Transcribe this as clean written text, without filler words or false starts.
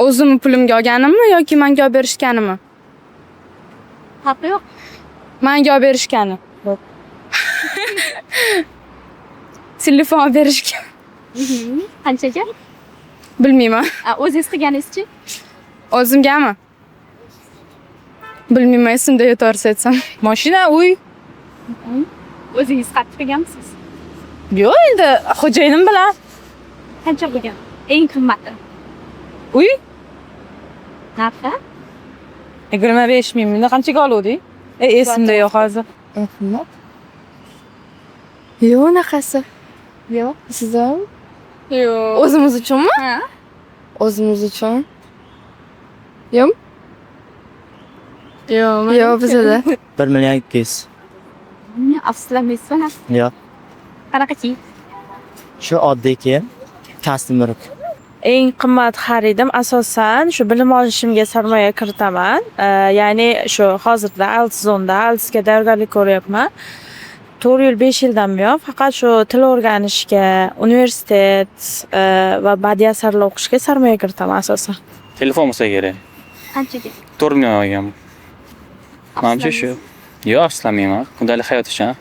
O'zimni pulimga olganimmi yoki menga olib berishganimi? Haqqi yo'q. Menga olib berishgani. Telefon olib berishgan. Qanchaga? Bilmayman. O'zingiz qilganingizchi? O'zimgami? Bilmayman, esimda yo'q to'g'risi aytsam. Mashina, uy. O'zingiz qattiq qilganmisiz? Yo'q, endi xo'jayinim bilan. Qancha bo'lgan? Eng qimmati. Uy Narxi? 25 ming. Buni qanchaga oluvdik? Esimda yo'q hozir. Yo'q, unaqasi. Yo'q. Sizdan? Yo'q. O'zimiz uchunmi? Ha? O'zimiz uchun. Yo'q. Yo'q. Yo'q, bizda. 1,200,000. Afsuslamaysizmi? Yo'q. Qanaqa kiyim? Shu oddiy kiyim. Customer. Eng qimmat xaridim asosan shu bilim olishimga sarmoya kiritaman. Ya'ni shu hozirda IELTS zonda IELTSga tayyorgarlik ko'ryapman. 4 yil 5 yildan buyon faqat shu til o'rganishga, universitet va badiiy asarlar o'qishga sarmoya kiritaman asosan. Telefon bo'lsa kerak. Qanchaga? 4 million olganman. Menimcha shu. Yo'q, afsuslanmayman. Kundalik hayot uchun.